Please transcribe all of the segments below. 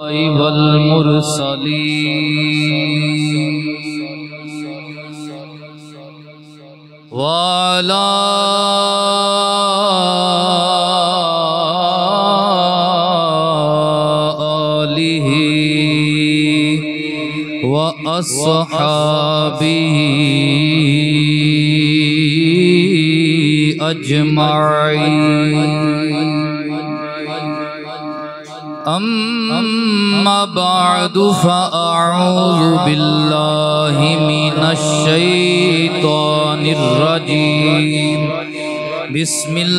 वल्मुरसलीन वाला आलिहि व अस्हाबिहि अजमाइन। अम्मा बअदु फ़अऊज़ु बिल्लाहि मिनश शैतानिर रजीम। बिस्मिल्लाहिर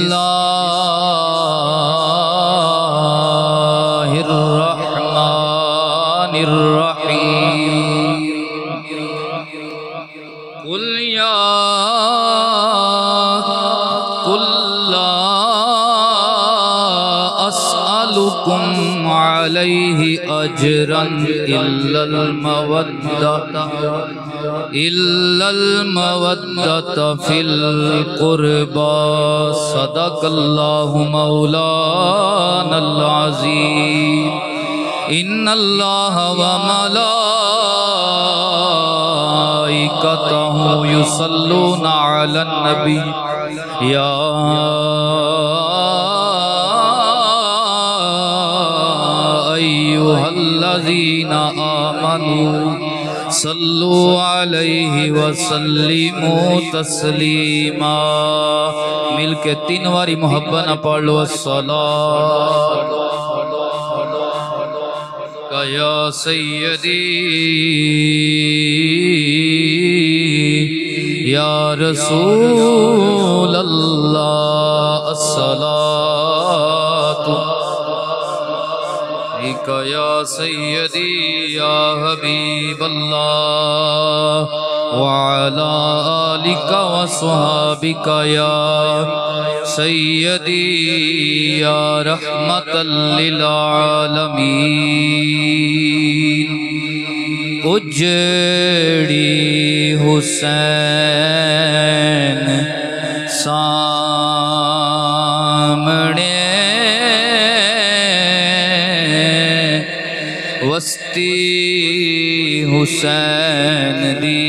रहमानिर रहीम। कुल या अस्अलुकुम अलैहि अजरन इल्लल मवद्दत फिल क़ुरबा। सदक़ल्लाहु मौलानल अज़ीम। इन्नल्लाह व मलाइकतहु युसल्लूना अलन नबी या अय्युहल्लज़ीना आमनू सल्लु अलैहि वसल्लिमू तस्लीमा। मिल के 3 बारी मोहब्बत न पढ़ लो। अस्सलातु या सय्यदी या रसूल अल्लाह। अस्सलातु या सय्यदी या हबीब अल्लाह व अला आलिका व अस्हाबिका या सय्यदी या रहमतल लिल आलमीन। उजड़ी हुसैन सामने वस्ती हुसैन दी।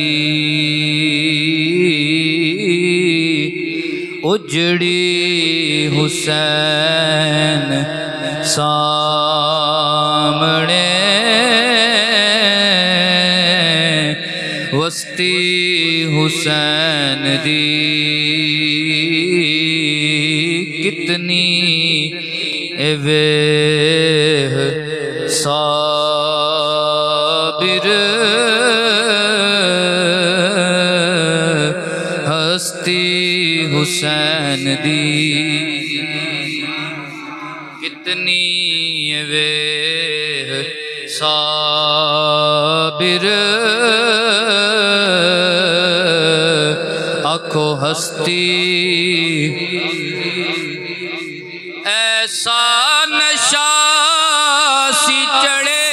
उजड़ी हुसैन सामने वस्ती हुसैन दी। कितनी वेह साबिर हस्ती हुसैन दी। कितनी वेह साबिर आखो हस्ती। ऐसा नशा सी चढ़े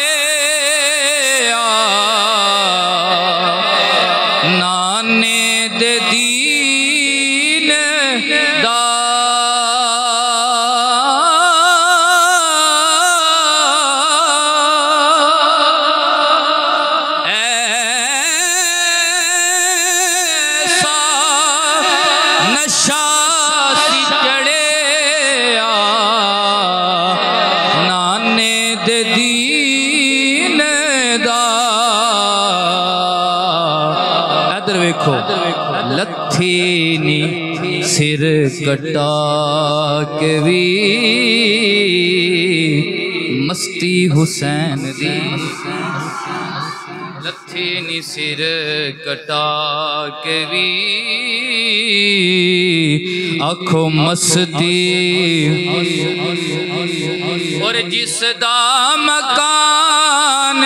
नाने दे दीन दा। ऐसा नशा सी चढ़े नाने दे दीन दा। इधर वेखो लथी नी सिर कटा के भी मस्ती हुसैन दी। लथी नी सिर कटा के भी आखो मस्ती। और जिसदा मकान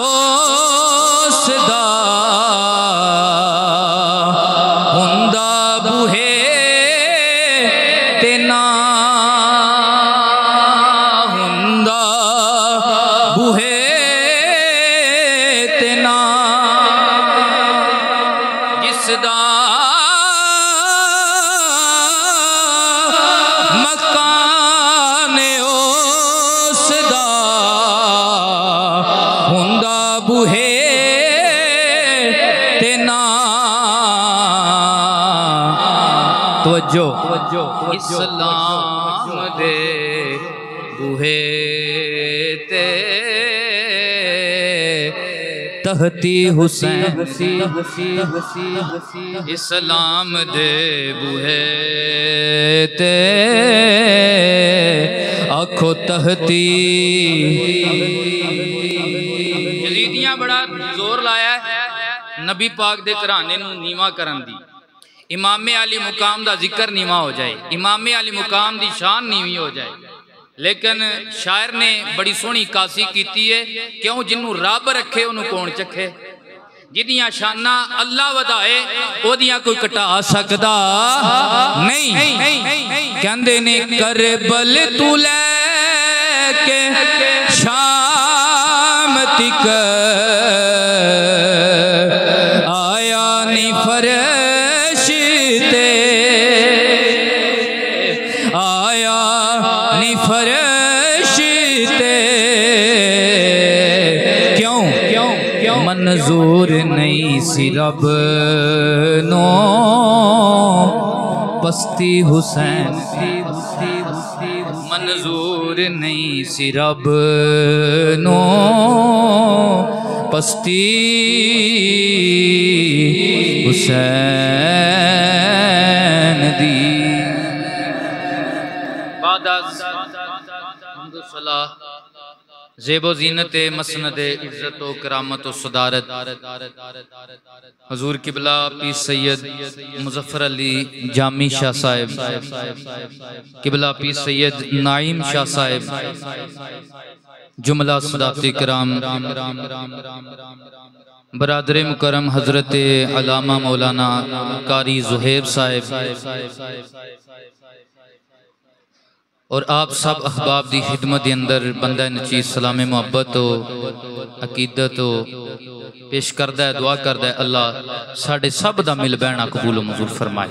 उसदा हुंदा बूहे ते ना हुंदा बूहे ते ना। जिसदा मकान उसदा तवज्जो इस्लाम दे बूहे ते तहती हुसैन इस्लाम दे बूहे ते आखो तहती। यजीदियां बड़ा जोर लाया नबी पाक दे घराने नूं नीवा करन दी। इमामे अली मुकाम दा जिक्र नीवा हो जाए, इमामे अली मुकाम दी शान नीवी हो जाए। लेकिन शायर ने बड़ी सोहनी कासी कीती है, क्यों जिन्हों रब रखे उन्होंने कौन चखे। जिदियां शाना अल्लाह वधाए ओदियां कोई घटा सकदा नहीं। कहंदे ने करबल तू लैके शाम तिक आया नी फरिश्ते, आया नी फरिश्ते। क्यों क्यों मंजूर नहीं सी रब नो पस्ती हुसैन, मंजूर नहीं सी रब नो पस्ती हुसैन दी। ज़ेबो ज़ीनत मसनद इज़्ज़त व करामत व सदारत हजूर किबला पीर सैयद मुज़फ़्फ़र अली जामी शाह साहिब, किबला पीर सैयद नाइम शाह साहिब, जुमला सदाते कराम, बरादर मुकरम हजरत अलामा मौलाना कारी ज़ुहैब साहिब और आप सब अहबाब दी खिदमत के अंदर बंदा नचीज सलाम मुहब्बत हो अकीदत हो पेश करदा है, दुआ करदा है अल्लाह साढ़े सब दा मिल बैठना कबूल मंजूर फरमाए।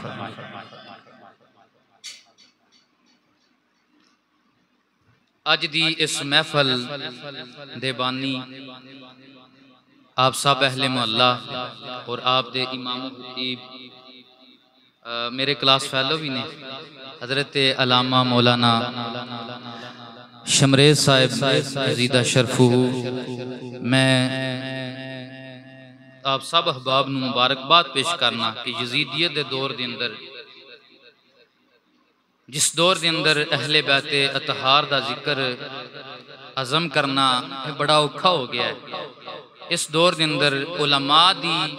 अज दी इस महफल दे बानी आप सब अहले मोहल्ला और आप दे इमाम खतीब मेरे क्लास फैलो भी ने हजरत अलामा मौलाना शमरेज साहिब अजीदा शरफू। मैं आप सब अहबाब नूं मुबारकबाद पेश करना कि यजीदियत दे दौर दे अंदर, जिस दौर के अंदर अहले बैत अतहार का जिक्र अज़म करना बड़ा औखा हो गया है, इस दौर के अंदर उलमा दी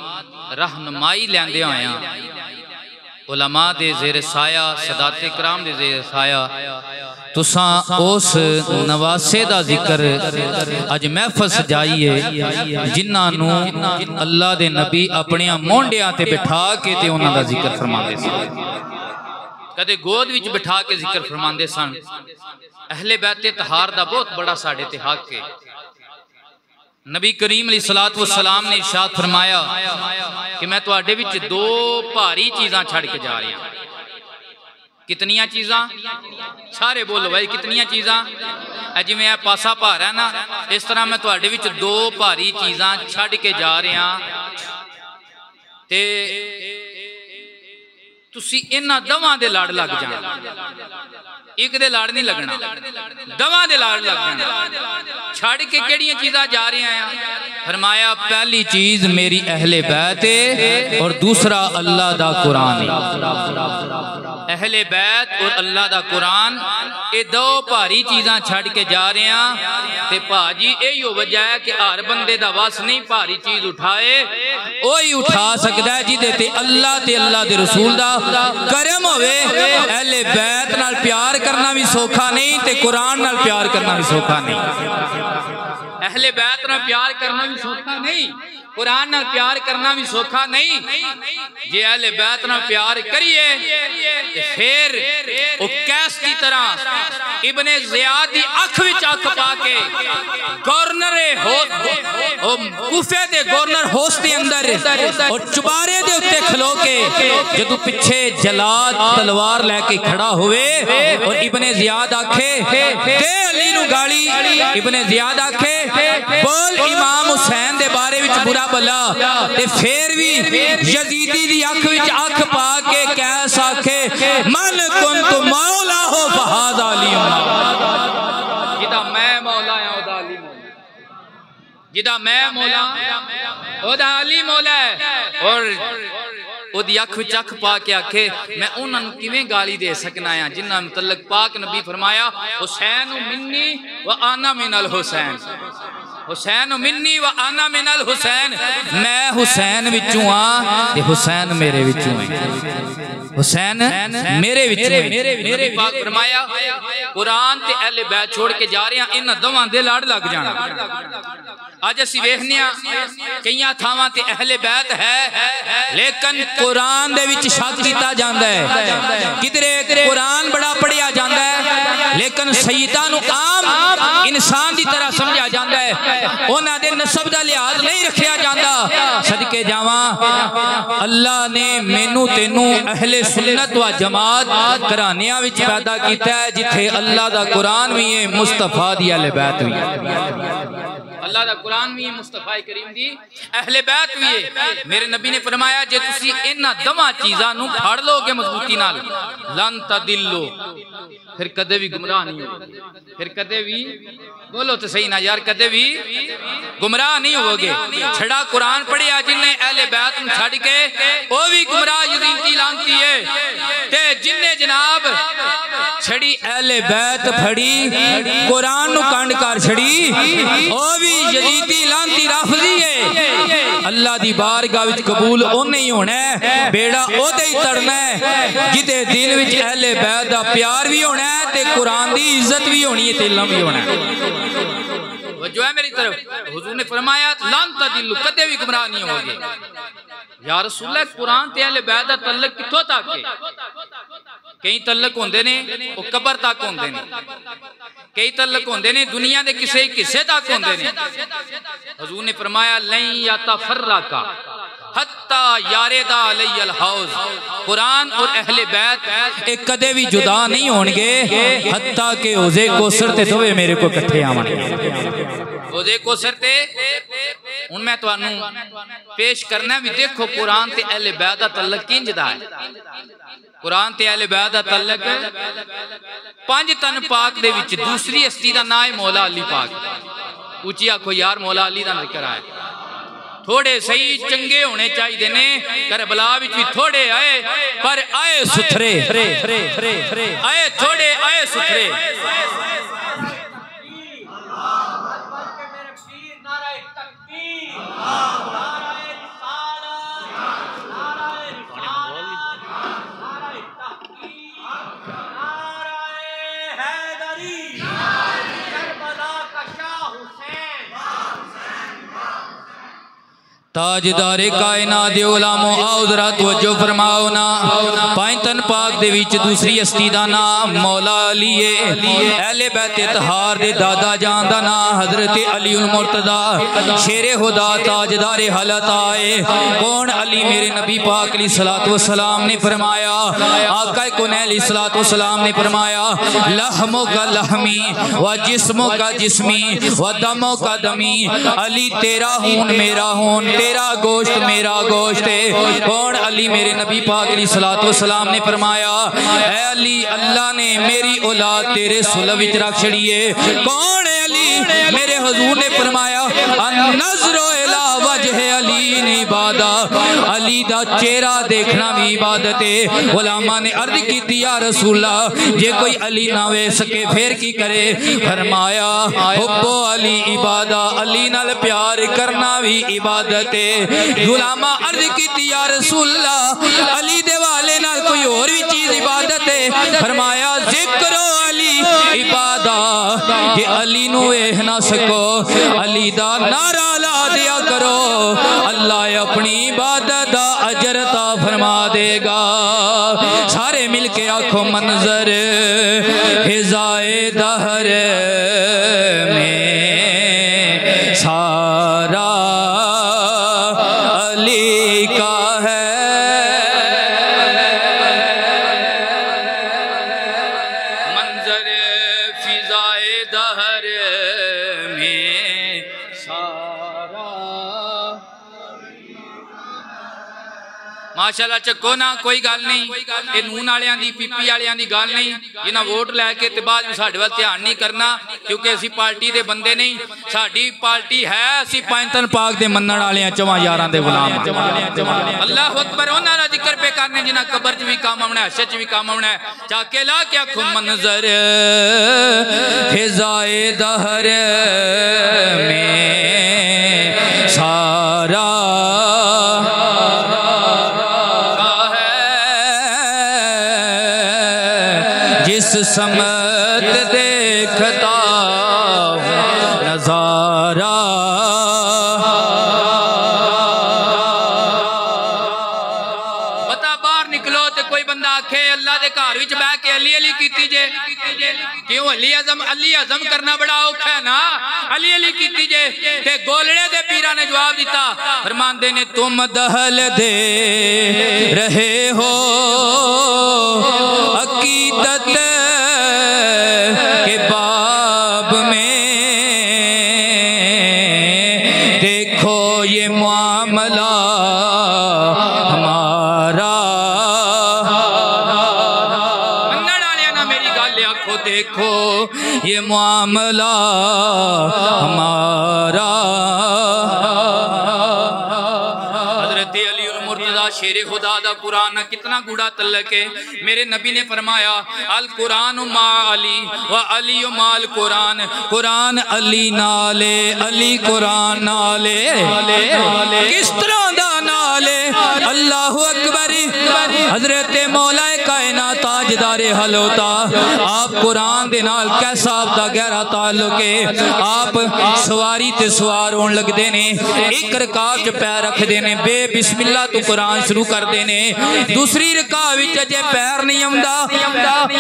रहनुमाई लैंदे होया उलमा दे ज़ेर साया सदाते कराम दे ज़ेर साया तुसा उस नवासे दा जिक्र अज महफल सजाई है जिन्हों अल्लाह दे नबी अपने मोंडियां ते बिठा के ते उन्हां दा जिक्र फरमाते सन, कदे गोद विच बिठा के जिक्र फरमाते सन। अहले बैत तहार दा बहुत बड़ा साडे ते हक है। नबी करीम अलैहिस्सलातु वस्सलाम ने इरशाद फरमाया कि मैं तुहाडे विच दो भारी चीज़ां छड़ के जा रहा। कितनियां चीज़ां? सारे बोलो भाई कितनियां चीज़ां? जिवें यह पासा भार है ना, इस तरह मैं तुहाडे विच दो भारी चीज़ां छड़ के जा रहा ते तुसी इन्हां दवां दे लड़ लग जाना। एक दे लड़ नहीं लगना, दवां दे लड़ लग जाना। छड़ के केड़ियां चीज़ां जा रहे हैं? फरमाया पहली चीज़ मेरी अहले बैत और दूसरा अल्लाह दा कुरान। अहले बैत और अल्लाह दा कुरान ये दो भारी चीज़ां छड़ के जा रहे हैं। ते भाजी यही वजह है कि हर बंदे दा वस नहीं भारी चीज़ उठाए, वही उठा सकता है जिदे ते अल्लाह ते अल्लाह दे रसूल दा करम होवे। अहले बैत नाल प्यार करना भी सौखा नहीं ते कुरान नाल प्यार करना भी सौखा नहीं। अहले बैत नाल प्यार करना भी सौखा नहीं, कुरान नाल प्यार करना भी सौखा नहीं। जे अहले बैत नाल प्यार करिए फिर वो कैस की तरह इब्ने ज़ियाद दी अख विच अख पाके गवर्नर कूफे दे गवर्नर होश दे अंदर और चुबारे दे उत्ते खलो के जदों पिछे जलाद तलवार लेके खड़ा हुए और इब्ने ज़ियाद आखे दे अली नू गाली, इब्ने ज़ियाद आखे बोल इमाम हुसैन दे बारे विच बुरा भला, ते फिर भी यजीदी दी अख विच अख पा के कैस आखे मन कुंतु मौला हो फहादा अली जिदा मैं मौला है ओदा अली मौला, जिदा मैं मौला ओदा अली मौला है। और ओदी अख विच अख पा के आखे मैं उन्हां नूं किवें गाली दे सकना है जिन्हां मुतल्लक पाक नबी फरमाया हुसैन मिन्नी व आना मिनल हुसैन, हुसैन मिन्नी व आना मिनल हुसैन, मैं हुसैन विचों हां ते हुसैन मेरे विचों है, हुसैन मेरे विचों है। नबी पाक फरमाया कुरान ते अहले बैत छोड़ के जा रहे हैं, इन्हां दोवां दे लड़ लग जाना। अज असीं वेखने कई थावां ते अहले बैत है लेकिन कुरान दे विच शक कीता जांदा है, किधरे कुरान बड़ा पढ़िया जांदा है लेकिन सईदां नूं आम इंसान दी तरह समझा जांदा है, उन्हां दे नसब दा लिहाज नहीं रखिया जांदा। सदके जावां अल्लाह ने मैनू तेनू अहले सुन्नत व जमात घरानियां विच पैदा कीता है जिथे अल्लाह दा कुरान भी है, मुस्तफा दी अहले बैत भी है, अल्लाह दा कुरान भी है, मुस्तफा करीम दी अहले बैत भी है। मेरे नबी ने फरमाया जे तुसी इन्हां दवा चीज़ां नूं फड़ लोगे मजबूती नाल लन तदिल्लो, फिर कदे भी गुमराह नहीं होगे, फिर कदे भी बोलो तो सही ना यार, कदे भी गुमराह नहीं होगे। छड़ा कुरान पढ़िया जिन्हें अहले बैत नूं छड़ के वो भी गुमराह यजीदी लांती है, ते जिन्हें जनाब छड़ी अहले बैत फड़ी कुरान नूं कंड कर छड़ी वो भी यजीदी लांती राफजी है। अल्लाह दी बारगाह विच कबूल ओने ही होना है, बेड़ा ओदे ही तरना है जिदे दिल विच अहले बैत दा प्यार भी होना है ते कुरान दी इज्जत भी होनी है ते इल्म भी होना है। जो है मेरी तरफ हुजूर ने फरमाया लन तदिल्लु, कदे भी गुमराह नहीं होगे। या रसूल कुरान ते अहले बैत दा तल्लक कित्थों तक है? कई तल्लक होंदे ने वो कबर तक होंदे ने, कई तल्लक होंदे ने दुनिया दे किसी हिस्से तक होंदे ने। हुजूर ने फरमाया लन यतफर्रका हत्ता यारेदा अलैयल हौज, कुरान और अहले बैत एक कदे भी जुदा नहीं होंगे हत्ता के हौजे कौसर ते दोवे मेरे को इकट्ठे आवन। हौजे कौसर ते हुण मैं तुहानू पेश करना भी देखो कुरान ते अहले बैत दा तल्लक किंज दा है। कुरान ते अहले बैत दा तल्लक पंज तन पाक दे विच दूसरी हस्ती दा नाम है मौला अली पाक। उची आखो यार मौला अली दा जिक्र है। थोड़े सही चंगे होने चाहिए ने, करबला विच भी थोड़े आए पर आए सुथरे, आए थोड़े आए सुथरे। ताजदारे कायनात दे उलामो आओ जरा तवज्जो फरमाओ ना। पांच तन पाक दे विच दूसरी हस्ती दा नाम मौला अली है। अहले बैत तहार दे दादा जान दा नाम हजरत अली उल मुर्तजा शेरे खुदा ताजदारे हालत आए। कौन अली? मेरे नबी पाक अलैहिस्सलातु वस्सलाम ने फरमाया, आका कौनैन अलैहिस्सलातु वस्सलाम ने फरमाया लहमो का लहमी व जिस्मो का जिस्मी व दमो का दमी, अली तेरा खून मेरा खून, तेरा गोश्त मेरा गोश्त है। कौन? अली मेरे नबी पाक अलैहिस्सलातु वस्सलाम ने फरमाया ऐ अली अल्लाह ने मेरी औलाद तेरे सुलह विच रख छड़ी है। कौन है अली? मेरे हुजूर ने फरमाया नज़रो इला वजह अली ने इबादत, अली दा चेहरा देखना भी इबादत है। उलमा ने अर्ज की या रसूला जे कोई अली ना वे सके फिर की करे? फरमाया हुब्बो अली इबादत, अली नाल प्यार करना भी इबादत। गुलामा अर्ज की या रसूला अली दे वाले नाल कोई और भी चीज इबादत है? फरमाया जिक्रो अली इबादत, जे अली नू वेख ना सको अली दा नारा ला दिया करो, अल्लाह अपनी इबादत दा अजर ता फरमा देगा। सारे मिलके आखो मंजर हिजाए दहर में सारा अली का है। मंजर फिजाए दहर में सारा माशाअल्लाह चको ना, कोई गल नहीं। ये नून वालियां दी पीपी वालियां दी गल नहीं, जिन्हां वोट लैके ते बाद में साडे वल ध्यान नहीं करना, क्योंकि असी पार्टी दे बंदे नहीं। साडी पार्टी है असी पैंतन पाक दे मनण वालियां चवां यारां दे गुलाम। अल्लाह अकबर। उन्हां दा जिक्र पे करने जिन्हां कब्र च भी काम आउणा है, हशर च भी काम आउणा है। चाके ला के आखो मंजर फिजाए दहर में सारा समत देखता नजारा। बता बाहर निकलो तो कोई बंदा आखे अल्लाह के घर विच बह के अली अली कीती जे, क्यों? अली आजम करना बड़ा औखा है ना। अली अली कीती जे ते गोलड़े दे पीरा ने जवाब दिता, फरमांदे ने तुम दहल दे रहे हो अकीदत के बाब में, देखो ये मामला हमारा। मनण वालियां ना मेरी गल आखो, देखो ये मामला हमारा। शेरे खुदा दा कुरान कितना गूढ़ा तल्लक है। मेरे नबी ने फरमाया अल कुरान मा अली व अली माल कुरान, कुरान अली नाले अली कुरान नाले। किस तरह दा नाले? अल्लाह अकबर। हजरत मौला कायनात ताजदारे हलोता, आप कुरान दे नाल कैसा आपदा गहरा ताल्लुक है। आप सवारी ते सवार होने लगते ने, एक रकात च पैर रखते ने, बे बिस्मिल्लाह तो कुरान शुरू करते ने। दूसरी रकात विच अजे पैर नहीं आउंदा,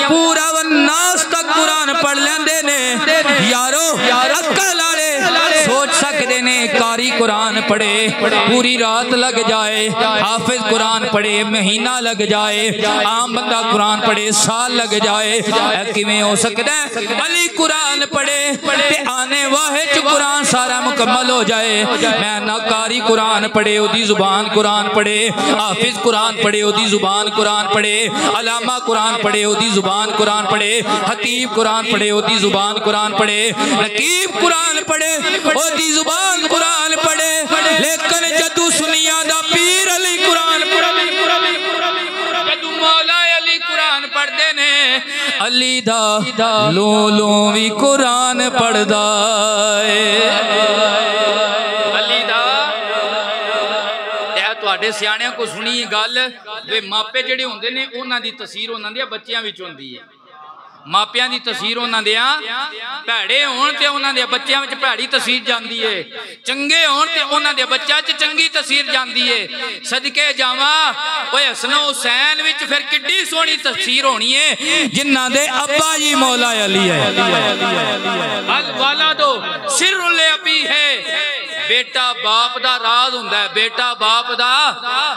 पूरा वन्नास तक कुरान पढ़ लेंदे ने। यारो अक्ल वाले सोच सकते ने, कारी कुरान पढ़े पूरी रात लग जाए, हाफिज कुरान पढ़े महीना लग जाए, आम बंदा कुरान पढ़े साल लग जाए, किवें हो सकता है? अली कुरान पढ़े ते आने वाहे च कुरान सारा मुकम्मल हो जाए। मैं ना कारी कुरान पढ़े ओदी जुबान कुरान पढ़े, हाफिज कुरान पढ़े ओदी जुबान कुरान पढ़े, अलामा कुरान पढ़े ओदी जुबान कुरान पढ़े, हतीब कुरान पढ़े ओदी जुबान कुरान पढ़े, नकीब कुरान पढ़े ओदी जुबान कुरान पढ़े, लेकिन जदू सुनिया दा पीर अली कुरान पढ़े, जदू मौला अली कुरान पढ़दे ने, अली दा लोलो भी कुरान पढ़दा है। अली दा तुहाडे सियाणियां को सुनी गल वे मापे जिहड़े हुंदे ने उन्हां दी तसीर उन्हां दे बच्चियां विच हुंदी है। मापियां दी तसीर उन्हां दे भैड़े होण ते उन्हां दे बच्चियां विच भैड़ी तसीर जांदी है, चंगे होण ते उन्हां दे बच्चियां च चंगी तसीर जांदी है। सदके जावां ओए हसन हुसैन विच फिर किड्डी सोहनी तसीर होनी है जिन्हां दे अब्बा जी मौला अली है। अल वालादो सिर्रुल अबी है, बेटा बाप दा राज हुंदा है, बेटा बाप दा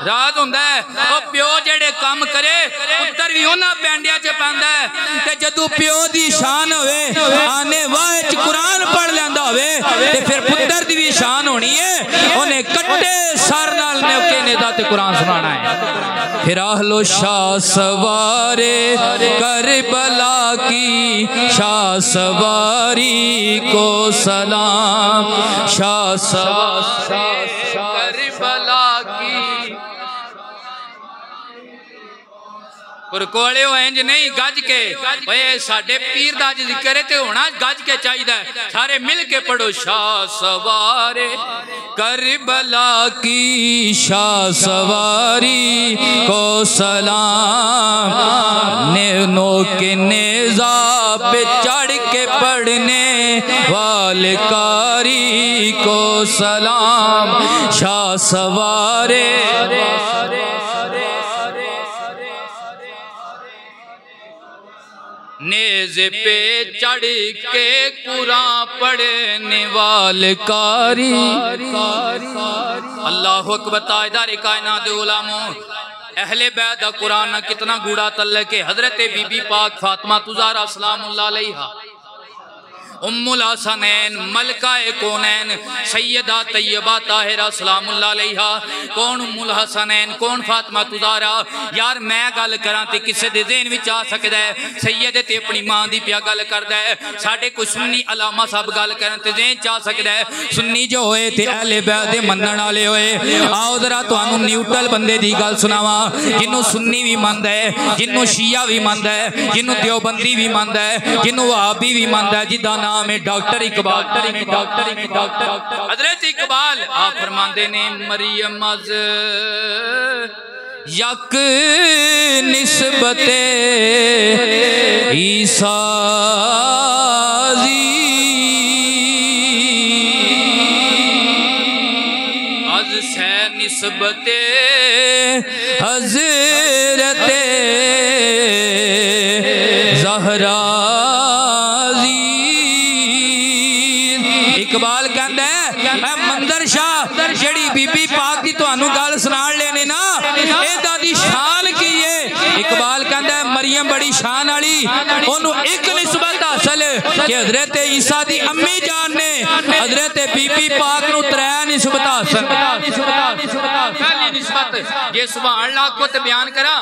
राज हुंदा है। ओ प्यो जेड़े काम करे पुत्तर भी उन्हां पैंडियां च पैंदा है। ते जदों प्यो दी शान होवे आने वाह च कुरान पढ़ लैंदा होवे ते फिर पुत्तर दी भी शान होनी है, ओने कट्टे सर नाल नेके नेदा ते कुरान सुनाना है। फिर आहलो शाह सवारे करबला की शाह सवारी को सलाम, शाह करबला की कोले इंज नहीं गज के साडे पीर दा जिक्र है ते होना गज के चाहिए। सारे मिल के पढ़ो शाह सवारे करबला की शाह सवारी को सलाम, नो के नेजा पे चढ़ के पढ़ने वाले कारी को सलाम, शाह सवारे नेज़े पे चढ़ के कुरान पढ़ने वाले कारी। अल्लाह अकबर। ताजदार कायनात उलमा अहले बैत दा कुरान कितना गूढ़ा तल्लक है। हजरत बीबी पाक फातिमा तुज़ारा सलामुल्लाह अलैहा उम्मुल हसनैन मलकाए कौनैन सैयदा तैयबा ताहिरा सलामुल्लाह अलैहा। कौन उम्मुल हसनैन, कौन फातिमा तुज़ारा? यार मैं गल करा तो किसी के ज़हन में आ सकता है सैयद ते अपनी मां की पिया गल करता है। साढ़े कोई सुन्नी अलामा साहब गल करन ते ज़हन च आ सकता है सुन्नी जो होए ते अहले बैत दे मनण वाले होए। आओ जरा तुहानू न्यूट्रल बंदे की गल सुनावा, जिन्हों सुन्नी भी मनदा है, जिन्हों शिया भी मनदा है, जिन्हों देवबंदी भी मनदा है, जिन्हों वहाबी भी मनदा है, जिदा नाम है डॉक्टर इकबाल। हज़रत इकबाल आप फरमाते ने मरियम अज़ यक निस्बते ईसा अज़ से निस्बते हज़रते ज़हरा। इकबाल कहता है मंदर शाह जड़ी बीबी पाक की तुहानू गल सुनाण लेने ना एदा दी शान की है। इकबाल कहता है मरियम बड़ी शान वाली, ओनू एक निस्बत हासिल कि हजरत ईसा दी अम्मी जान ने हजरत बीबी पाक नू त्रै निस्बत हासिल। पहली निस्बत जे सुभान अल्लाह को ते बयान करा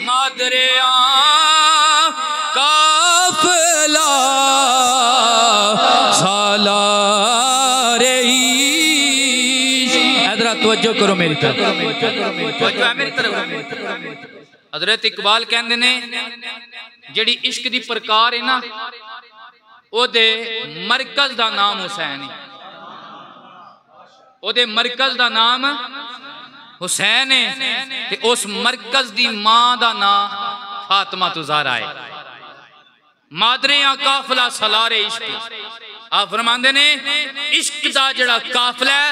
मादरे काफला सालारे इधर तवज्जो करो मेरी तरफ। हजरत इकबाल कहते ने जिहड़ी इश्क दी प्रकार है ना ओदे मरकज दा नाम हुसैन है। ओदे मरकज दा नाम हुसैन है ते उस मरकज दी मां दा नाम फातिमा तुज़ारा है। मादरे काफला सलारे इश्क। आप फरमाते ने इश्क दा जड़ा काफला है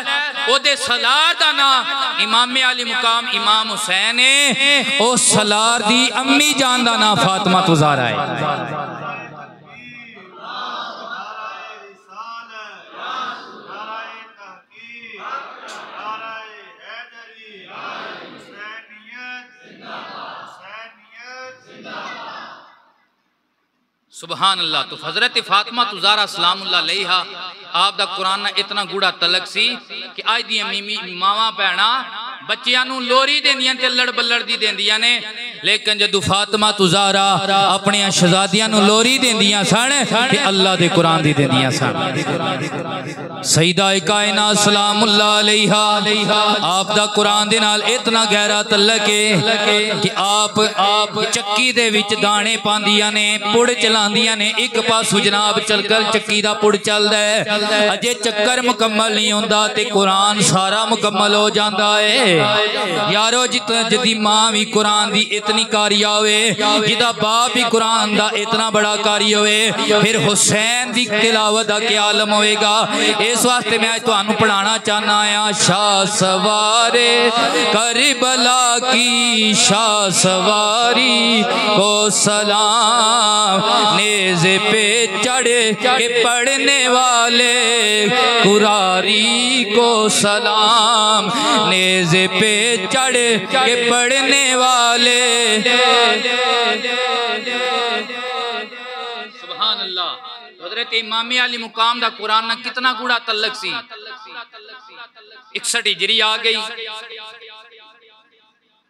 ओदे सलार दा नाम इमाम आली मुकाम इमाम हुसैन है। ओ सलार दी अम्मी जान दा नाम फातिमा तुज़ारा है। सुबहान अल्लाह। तो हजरत फातिमा तुज़ारा सलामुल्लाह अलैहा आप दा कुरान इतना गूढ़ा तलक सी कि अज दी मावां भैणां बच्चियां नूं लोरी देंदियां ते लड़ बल्लड़ दी देंदियां ने, लेकिन जदों फातिमा तुज़ारा अपनी शहजादियां नूं लोरी देंदियां सन ते अल्लाह दे कुरान दी देंदियां सन। सईदा कायनात सलामुल्लाह अलैहा आप दा कुरान दे नाल इतना गहरा तल्लक है कि आप चक्की दे विच दाने पांदियां ने, पुड़ चलांदियां ने, एक पासों जनाब चलकर चक्की दा पुड़ चलदा है, अजे चक्कर मुकम्मल नहीं होंदा ते कुरान सारा मुकम्मल हो जाता है। यारो जिदी मां भी कुरान दी इतनी कारी होवे, जिदा बाप भी कुरान दा इतना बड़ा कारी होवे, फिर हुसैन दी तिलावत दा क्या आलम होएगा। इस वास्ते मैं तुहानू पढ़ाना चाहना आया शाह सवारे करबला की शाह सवारी को सलाम नेज़े पे चढ़ के पढ़ने वाले कुरारी को सलाम नेज़े पे चढ़ के पढ़ने वाले। सुभान अल्लाह। हज़रत इमाम अली मुकाम दा कुरान ना कितना गूढ़ा तल्लक सी। 61 हिजरी आ गई,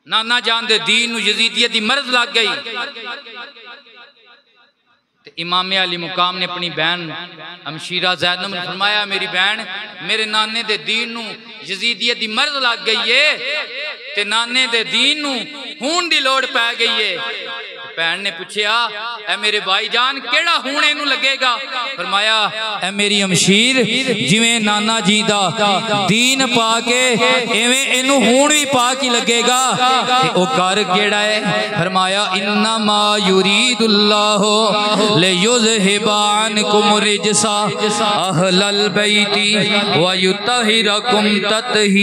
नाना जान दे दीन नू यजीदियत दी मर्ज लग गई। इमाम अली मुकाम ने अपनी बहन अमशीरा ज़ैनब ने फरमाया मेरी बहन मेरे नाने दे दीन नू यजीदियत दी मर्ज लग गई है ते नाने दे दीन नू खून दी लोड़ पै गई है। भैन ने पूछया ए मेरे भाईजान केड़ा हुण इनू लगेगा? फरमाया ए मेरी अमशीर जिवें नाना जी दा दीन पा के एवें इनू हुण भी पा के लगेगा। ते ओ कर केड़ा है? फरमाया इन्नमा युरीदुल्लाहु लियुज़हिबा अन्कुम रिजसा अहलल बैति व युतहिरकुम तत्हीरा।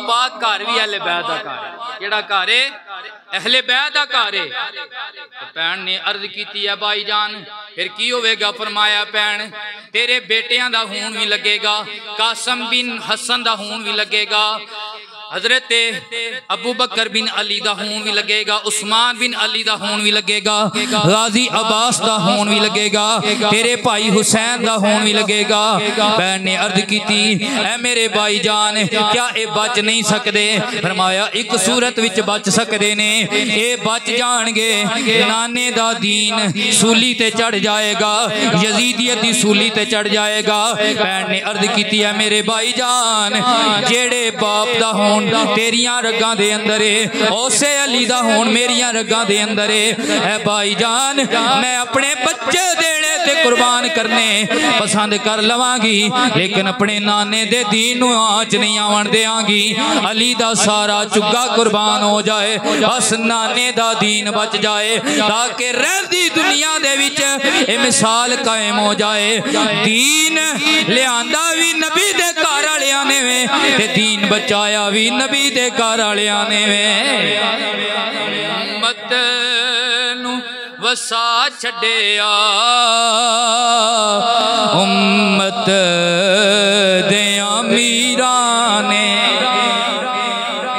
पाक घर भी अहले बैत दा घर है। केड़ा घर है? अहले बैत दा घर है। भैन ने अर्ज की है भाईजान फिर की होवेगा? फरमाया भैन तेरे बेटियां दा खून भी लगेगा, कासम बिन हसन दा खून भी लगेगा, हजरत अबू बकर बिन अली दा खून भी लगेगा, उस्मान बिन अली दा खून भी लगेगा, गाजी अब्बास दा खून भी लगेगा, तेरे भाई हुसैन दा खून भी लगेगा। बहन ने अर्ज की ऐ मेरे भाई जान क्या ये बच नहीं सकते? फरमाया एक सूरत विच बच सकते ने, ये बच जाएंगे, नाने दा दीन सूली ते चढ़ जाएगा, यजीदियत दी सूली ते चढ़ जाएगा। बहन ने अर्ज की ऐ मेरे भाई जान जेड़े बाप दा खून तेरिया रगा दे अंदर है, उसे अली दा खून मेरिया रगा दे अंदर है। भाई जान मैं अपने बच्चे देने ते कुर्बान करने पसंद कर लवांगी, लेकिन अपने नाने दे दीन नूं आंच नहीं आवन देंगी। अली दा सारा चुग्गा कुर्बान हो जाए, बस नाने दा दीन बच जाए, ताकि रहंदी दुनिया दे विच ए मिसाल कायम हो जाए। दीन लियांदा भी नबी दे घर वालियां ने वे, ते दीन बचाया भी नबी दे घर वालियां ने वे। उम्मत नू वसा छड्डिया, उम्मत दे अमीरां ने,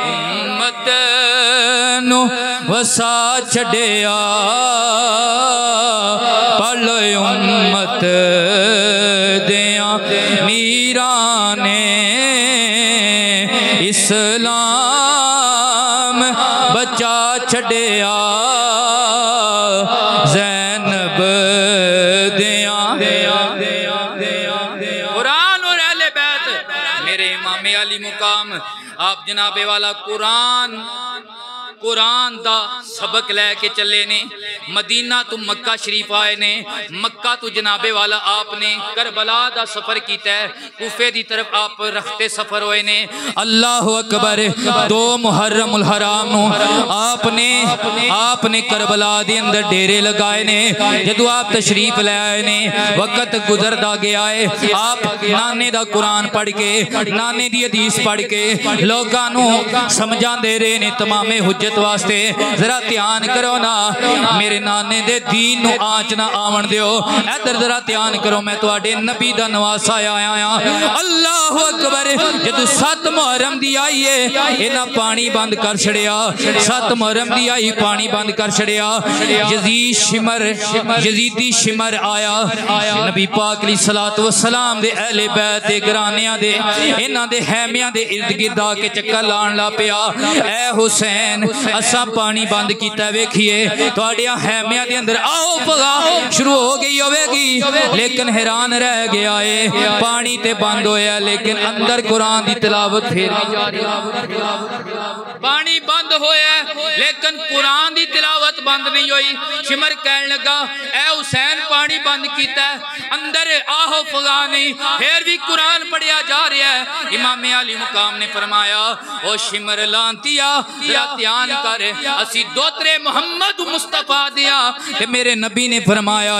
उम्मत नू वसा छड्डिया, पल उम्मत दे अमीरां ने, इस्लाम बचा छड्डिया, ज़ैनब दिया कुरान और अहले बैत। मेरे इमाम अली मुकाम आप जनाबे वाला कुरान दा सबक लैके चले ने, मदीना तो मक्का शरीफ आए ने, मक्का तो जनाबे वाला आपने करबला दा सफर किया है, कूफे दी तरफ आप रखते सफर होए ने। अल्लाह अकबर 2 मुहर्रमुल हराम आपने करबला दे अंदर डेरे लगाए ने। जदों आप तशरीफ ले आए ने, वक्त गुजरदा गया है, आप नाने दा कुरान पढ़ के, नाने दी हदीस पढ़ के लोगां नूं समझांदे रहे ने तमामे हुज्जत वास्ते। जरा ध्यान करो ना, मेरे नाने दे दीन नूं आंच ना आवन दियो। इधर जरा ध्यान करो, मैं तुहाडे नबी दा नवासा आया हां। अल्लाह अकबर जदों 7 मुहर्रम दी आई है, इन्हां पानी बंद कर छड़िया। 7 मुहर्रम दी आई, पानी बंद कर छड़िया। यजीदी शिमर आया, नबी पाक अलैहिस्सलातु वस्सलाम दे अहले बैत दे घरानियां दे, इन्हां दे हैमियां दे इर्द गिर्द आके चक्कर लाण ला पिया। ऐ हुसैन असा पानी बंद किया, वेखिए तुहाडियां हैमियां दे अंदर आओ भला शुरू हो गई होवेगी। लेकिन हैरान रह गया है, पानी ते बंद होया, लेकिन अंदर कुरान दी तिलावत फिर जारी। पानी बंद होया, लेकिन कुरान दी तिलावत बंद नहीं हुई। शिमर कहने लगा, ऐ हुसैन पानी बंद किया, अंदर आहो फगा नहीं, फिर भी कुरान पढ़िया जा रहा है। इमाम अली मुकाम ने फरमाया, ओ शिमर लांतिया ध्यान कर, असी दोतरे मोहम्मद मुस्तफा दिया। मेरे नबी ने फरमाया,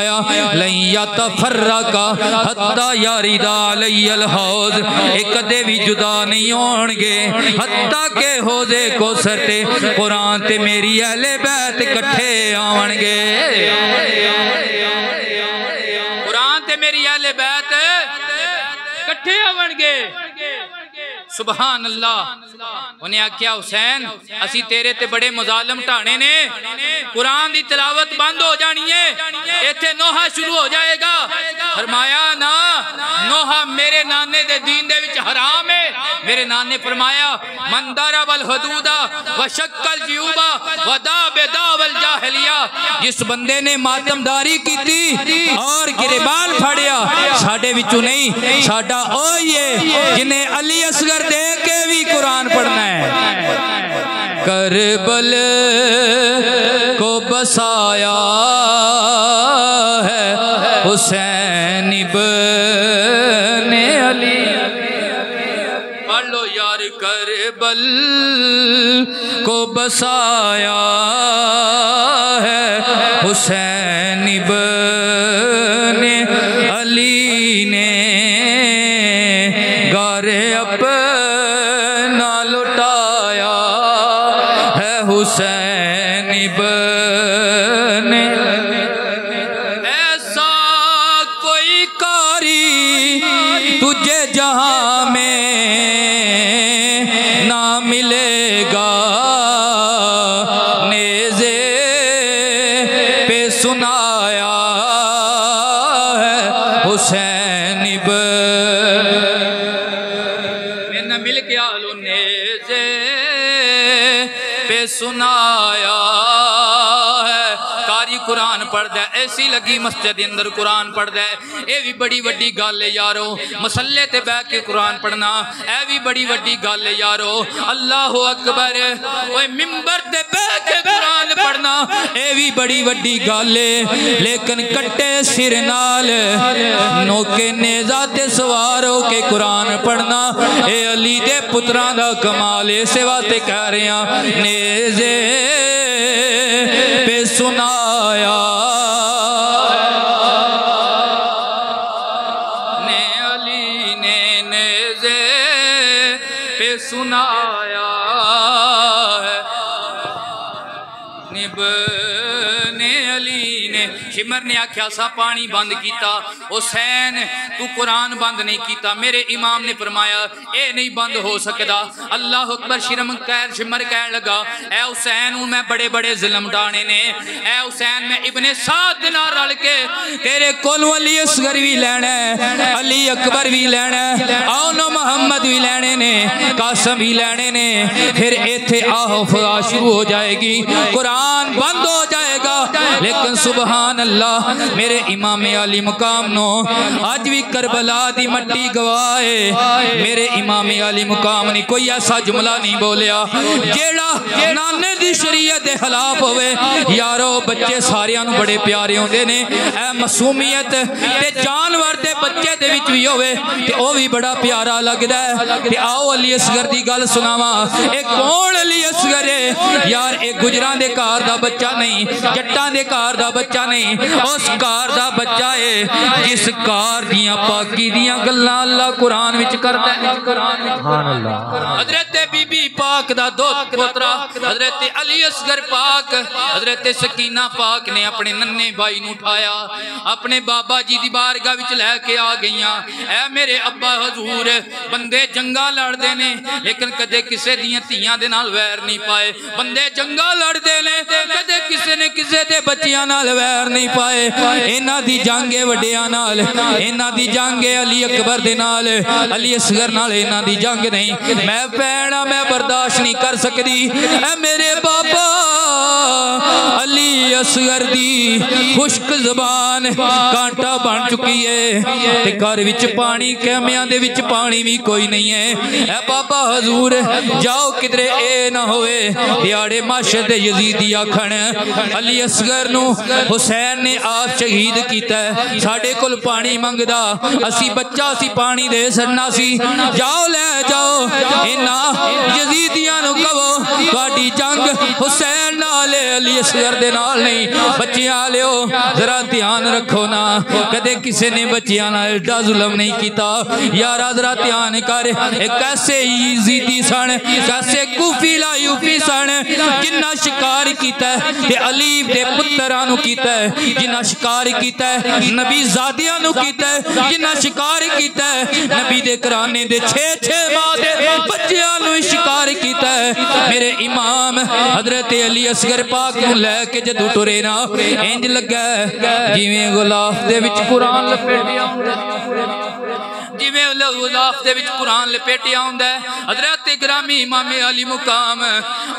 लैया तफर्रका हत्ता यारिदा अलैयल हौज, एक कदे भी जुदा नहीं होणगे हत्ता के हौजे को सरते कुरान ते मेरी अहले बैत इकट्ठे आवणगे। कुरान ते मेरी अहले बैत इकट्ठे आवणगे। सुभान अल्लाह। उन्हें आख्या, हुसैन असी तेरे ते बड़े मुजालम ढाने ने, कुरान दी तिलावत बंद हो जानी है, इत्थे नोहा शुरू हो जाएगा। फरमाया ना, नोहा मेरे नाने दे दीन दे विच हराम है। मेरे नाने फरमाया, मन दरबल हुदूदा व शक्कल जियूबा व दाबल जाहिलिया, जिस बंदे ने मातमदारी की और गिरबान फड़िया, साडे विचों नहीं, साडा ओही है जिन्हें अली असगर दे के भी कुरान पढ़ना है। करबल को बसाया है हुसैन इब्ने अली। पढ़ लो यार, करबल को बसाया है हुसैन इब्ने अली ने, गारे अपना लुटाया है हुसैन इब्ने। ऐसा पे सुनाया है। कारी कुरान पढ़दा है, ऐसी लगी मस्जिद अंदर कुरान पढ़दा है। ये भी बड़ी वड्डी गल है यारो, मसल्ले ते बैठ के कुरान पढ़ना यह भी बड़ी वड्डी गल है यारो। अल्लाह अकबर, ओए मिंबर ते बैठ के कुरान पढ़ना यह भी बड़ी वड्डी गल है। लेकिन कट्टे सिर नाल नोके नेज़ा ते सवार हो के कुरान पढ़ना ए अली दे पुत्रां दा कमाल है। इस वास्ते कह रहे हैं नेज़े पे सुनाया ने अली ने नेज़े पे सुनाया है। निब ने अली ने शिमर ने आख्या सा पानी बंद किया, हुसैन तू कुरान बंद नहीं किया। मेरे इमाम ने फरमाया ये नहीं बंद हो सकता। अल्लाह अकबर। शिमर कह लगा ए हुसैन मैं बड़े बड़े जुल्म डाने ने, ए हुसैन मैं इब्ने साद नाल रल के तेरे कोलों अली असगर भी लेना है, अली अकबर भी लेना है, आओ मोहम्मद भी लेने ने, कासम भी लेने ने। फिर इत्थे आहो फजा शुरू हो जाएगी, कुरान बंद हो जाएगा। लेकिन सुबहान अल्लाह मेरे इमाम अली मुकाम नो आज भी करबला दी मट्टी गवाए। मेरे इमाम अली मुकाम ने कोई ऐसा जुमला नहीं बोलिया जेड़ा नाने दी शरीयत दे खिलाफ होवे। यारो बच्चे सारियां नू बड़े प्यारे होंदे ने, ए मासूमियत ते जानवर दे बच्चे दे विच भी होवे ते ओ भी बड़ा प्यारा लगदा है। ते आओ अली असगर दी गल सुनावा। ए कौन अली असगर है यार? ए गुजरां दे घर दा बच्चा नहीं, जट्टां दे घर दा बच्चा नहीं, उस घर दा बच्चा है जिस घर दियां पाकी दियां गल्लां अल्लाह कुरान विच करदा है। सुभान अल्लाह। हजरत बीबी पाक दा दो पुत्रा हजरत अली असगर पाक, हजरत सकीना पाक ने अपने नन्हे भाई नू उठाया, अपने बाबा जी दी बारगाह विच लैके आ गईयां। ऐ मेरे अब्बा हजूर, बंदे जंगा लड़दे ने लेकिन कदे किसे दियां धीयां दे नाल वैर नहीं पाए। बंदे जंगा लड़दे ने कदे किसे ने किसे दे बच्चियां नाल वैर नहीं पाए। इन्हां दी जंग है वड्डियां नाल, इन्हां दी जंग है अली अकबर दे नाल, अली असगर नाल इन्हां दी जंग नहीं। मैं भैणा मैं बर्दाश्त नहीं कर सकदी। ऐ मेरे बाबा अली असगर दी खुश्क ज़बान कांटा बन चुकी है ते घर विच पानी कैमियां दे विच पानी भी कोई नहीं है। ऐ बाबा हजूर जाओ किधरे ए ना होवे दिहाड़े माशर दे यजीदी आखण अली असगर नू हुसैन ने आप शहीद किया है, साडे कोल पानी मंगदा, असी बच्चा असी पानी दे छड़ना सी। जाओ ले जाओ इन्हां यजीदियां नू कहो तुहाडी जंग हुसैन नाल अली असगर दे नाल नहीं। बच्चियां लियो जरा ध्यान रखो ना, कदे किसी ने बच्चियां नाल एडा जुल्म नहीं किया। यारा जरा ध्यान कर, कैसे यजीदी सन, कैसे कूफी लायूफी सन जिन्ना शिकार किया ते अली दे पुत्तरां नू कीता है, जिन्ना शिकार किया नबी ज़ादियां नू कीता है, जिन्ना शिकार किया नबी दे घराने दे 6-6 माह दे बच्चियां नू शिकार किया है। मेरे इमाम हजरत अली असगर पाक नू लैके जदों टुरे ना इंज लगा जिवें गुलाफ दे विच कुरान लपेटिया हुंदा, जिवें गुलाफ दे विच कुरान लपेटिया हुंदा है। हजरत ग्रामी इमाम अली मुकाम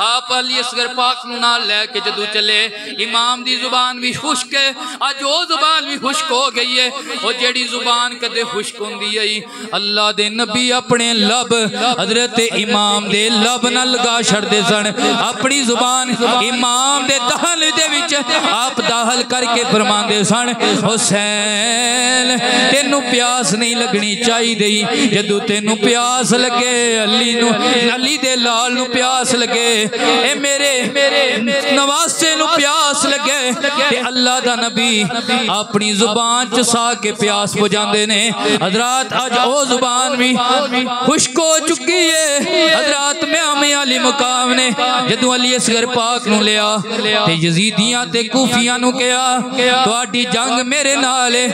आप अली असगर पाक नू नाल लैके जदों चले, इमाम दी जुबान भी खुश्क है, अज वो जुबान भी खुश्क हो गई है। वो जेड़ी जुबान कदे खुश्क होंदी है अल्लाह दे नबी अपने लब हजरत इमाम दे लब न लगा छड़दे सन। अपनी जुबान इमाम दे दहल दे विच आप दाखिल करके फरमांदे सन हुसैन तेनू प्यास नहीं लगनी चाहिए, जदों तेनू प्यास लगे अली नू, अली दे लाल नू प्यास लगे, ए मेरे नवासे नू प्यास लगे ते अल्लाह दा नबी अपनी जुबान च सा के प्यास बुझांदे ने। हजरात अज ओ जुबान भी खुश्क हो चुकी है। हजरात मैं अली मुकाम ने जदों अली असगर पाक नू लिया ते यजीदियां ते कूफियां नू कहा तुहाडी जंग मेरे नाल है,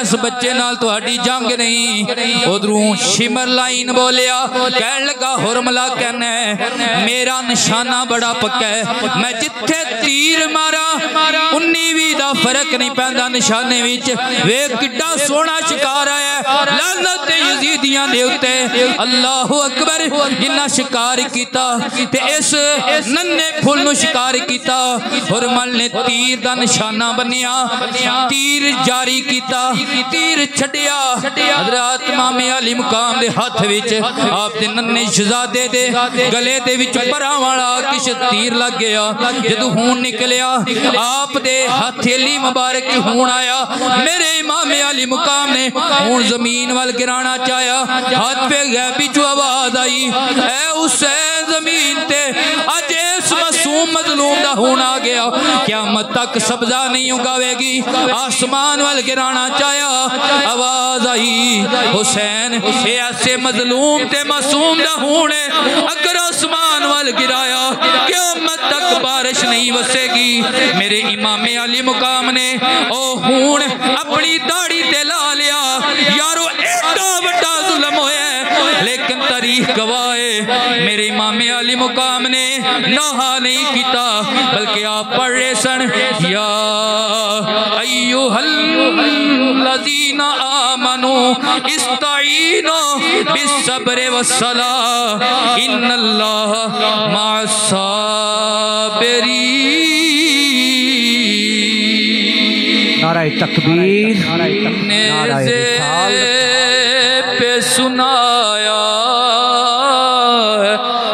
इस बच्चे नाल तुहाडी जंग नहीं। उधरों शिमर लाइन बोलिया कह लगा हुरमला कहना मेरा निशाना बड़ा पक्का है, मैं जिथे तीर मारा 19-20 का फर्क नहीं पैंदा निशाने विच। वे किड्डा सोहना शिकार आया लानत यजीदियां दे उत्ते। अल्लाह अकबर जिन्ना शिकार कीता ते इस नन्हे फुल नूं शिकार कीता। हुरमल ने तीर दा निशाना बनिया, तीर जारी कीता, तीर छड्डिया। हज़रत इमाम अली मुकाम दे हाथ विच आप दे नन्हे शहजादे दे गले दे विच परां वाला किश तीर लग गया। जदों खून निकलिया आप दे हथेली मुबारक खून आया। मेरे इमाम अली मुकाम ने खून जमीन वाल गिराना चाया, हाथ पे गैबी जो आवाज आई ऐ हुसैन जमीन ते अज इस मासूम मजलूम दा खून आ गया, क़यामत तक सब्जा नहीं उगावेगी। आसमान वाल गिराना चाया, आवाज आई हुसैन ऐसे मजलूम ते मासूम दा खून है, अगर आसमान वाल गिराया क़यामत तक बारिश नहीं वसेगी। मेरे इमाम अली मुकाम ने ओ खून अपनी दाढ़ी ते ला लिया। यारो एडा बड़ा जुल्म होया लेकिन तारीख गवाह है मेरे इमाम अली मुकाम ने नहा नहीं किया, बल्कि आप पढ़ रहे सन या अय्युहल लज़ीना आमनू इस्ताईनो बिस्सब्रि वस्सलाह इन्नल्लाह मअस्साबिरीन। नाराए तकबीर, नाराए पे सुनाया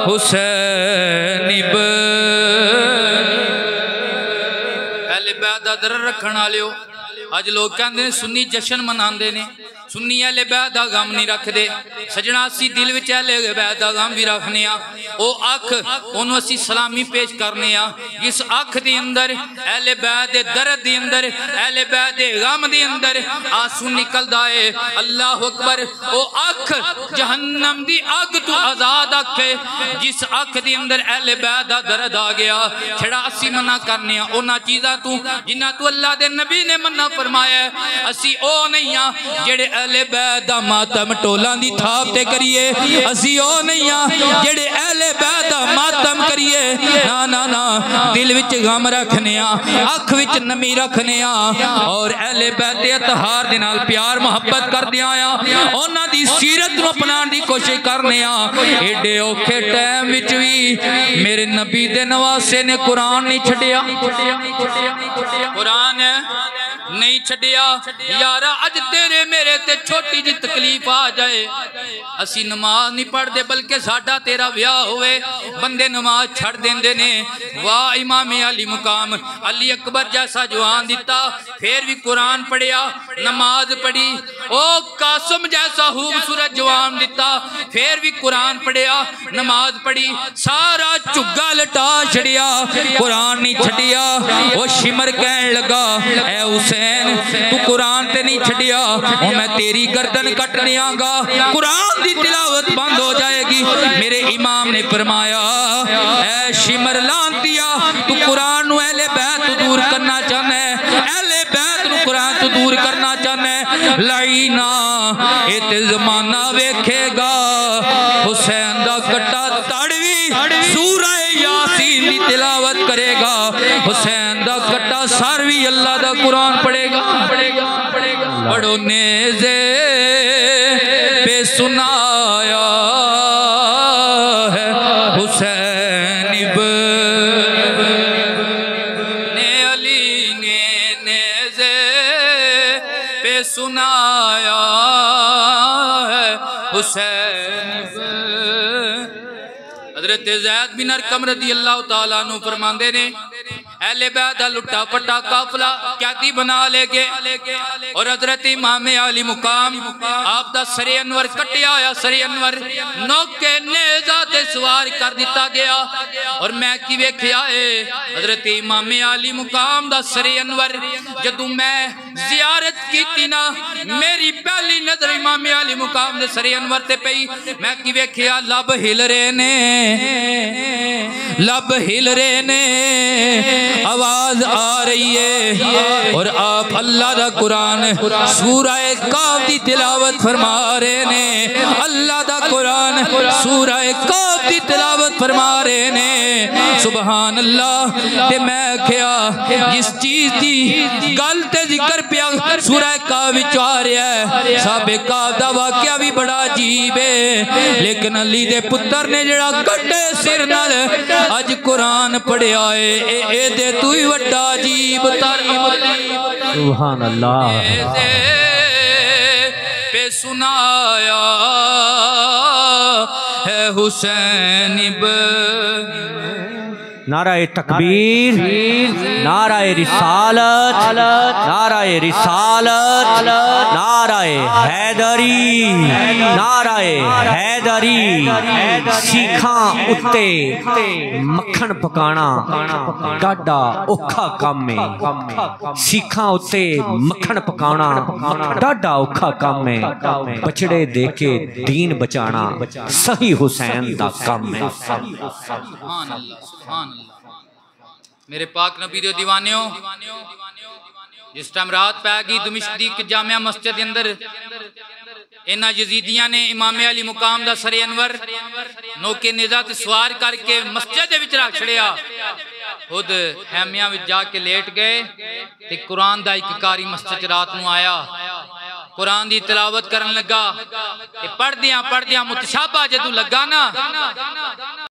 हुसैन अहले बैत दा दर रखण वालियो। अज लोग कहते हैं सुन्नी जश्न मनाते हैं, सुन्नी अहले बैत दा गम नहीं रखते। सजना असी दिल विच अहले बैत दा गम भी रखने आ। ओ अख ओनू असी सलामी पेश करने आ। इस अख दे अंदर अहले बैत दे दर्द दे अंदर अहले बैत दे गम दे अंदर आंसू निकलदा है। अल्लाह अकबर। ओ अख जहन्नम दी अग तू आजाद अख है, जिस अख दे अंदर अहले बैत दा दर्द आ गया। छड़ा असी मना करने आ उन्हां चीज़ां तू जिन्हां तू अल्लाह दे नबी ने मना फरमाया। असी ओ नहीं आ जेड़े अहले बैत दा मातम टोलां दी थाप ते करिए, असी ओ नहीं आ जेड़े अहले बैत दा मातम करिए। ना ना ना, दिल विच गम रखने आ, अख विच नमी रखने आ और अहले बैत दे अतहार दे नाल प्यार मोहब्बत करदे आया उन्हां दी सीरत नूं अपनाउण दी कोशिश करने आ। एडे औखे टाइम विच भी मेरे नबी दे नवासे ने कुरान नहीं छड्डिया, कुरान नहीं छड्डिया। यारा अज तेरे मेरे ते छोटी जी तकलीफ आ जाए असी नमाज नहीं पढ़ते, बल्कि साडा तेरा ब्याह होवे बंदे नमाज छड़ देंदे ने। वाह इमाम अली मुकाम अली अकबर जैसा जवान दिता, फिर भी कुरान पढ़िया नमाज पढ़ी। ओ कासम जैसा खूबसूरत जवान दिता, फिर भी कुरान पढ़िया नमाज पढ़ी। सारा झुग्गा लटा छड़िया, कुरान नहीं छड़िया। वो शिमर कहन लगा ऐ हुसैन तू कुरान ते नहीं छड़िया, मैं तेरी गर्दन कट दियांगा, कुरान दी तिलावत बंद हो जाएगी। मेरे इमाम ने फरमाया ऐ शिमर लांतिया तू कुरान नू अहले बैत तो दूर करना चाहना है, अहले बैत नू कुरान तो दूर करना चाहना है। लाइना ये ते जमाना वेखेगा हुसैन दा कट्टा तड़वी सूरह यासीन दी तिलावत करेगा, हुसैन दा कट्टा सर भी अल्लाह दा कुरान पढ़ेगा। बड़ो नेज़े पे सुनाया है हुसैन ने अली ने नेज़े पे सुनाया है हुसैन। हज़रत ज़ैद बिन अरकम रज़ी अल्लाह तआला अन्हु फरमांदे ने अहले बैत दा लुट्टा पट्टा काफिला कैदी बना ले गए और हज़रत इमाम अली मुकाम आप दा सरे अनवर कटिया होया सरे अनवर नौके नेज़ा ते सवार कर दिता गया। और मैं की वेख्या है हज़रत इमाम अली मुकाम दा सरे अनवर जदों मैं जियारत की ना मेरी पहली नजर इमाम अली मुकाम दे सरे अनवर ते पई। मैं की वेख्या लब हिल रहे ने लब हिल रहे ने, आवाज आ रही है और आप अल्लाह दा कुरान सूरह काफ दी तिलावत फरमा रहे ने। अल्लाह दा कुरान सूरह काफ दी तिलावत फरमा रहे ने। सुभान अल्लाह। ते मैं क्या जिस चीज दी गल ते जिक्र पिया सूरह काफ विच आ रहा है, साहबे काफ दा वाकया भी बड़ा अजीब है, लेकिन अली दे पुत्र ने जड़ा कटे सिर नाल अज कुरान पढ़िया है, ए दे तू ही वड्डा अजीब तर। सुभान अल्लाह। पे सुनाया है हुसैन नाराए तकबीर, नाराए रिसालत, नाराए रिसालत, नाराए हैदरी, नाराए हैदरी। सीखां उत्ते मक्खन पकाना डाडा औखा काम है। सीखां उत्ते मक्खन पकाना डाडा औखा काम है। बछड़े देके दीन बचाना सही हुसैन दा काम है। मेरे पाक नबी दे दीवानियों, जिस टाइम रात पै गई दमिश्क दी जामिया मस्जिद के अंदर इन्हां यजीदियां ने इमाम अली मुकाम दा सरे अनवर नौके निज़ा ते सवार करके मस्जिद दे विच रख छड़िया। खुद हैमिया विच जाके लेट गए ते कुरान दा एक कारी मस्जिद रात नूं आया, कुरान दी तिलावत करन लगा। पढ़दियां पढ़दियां मुतशाबा जदों लगा ना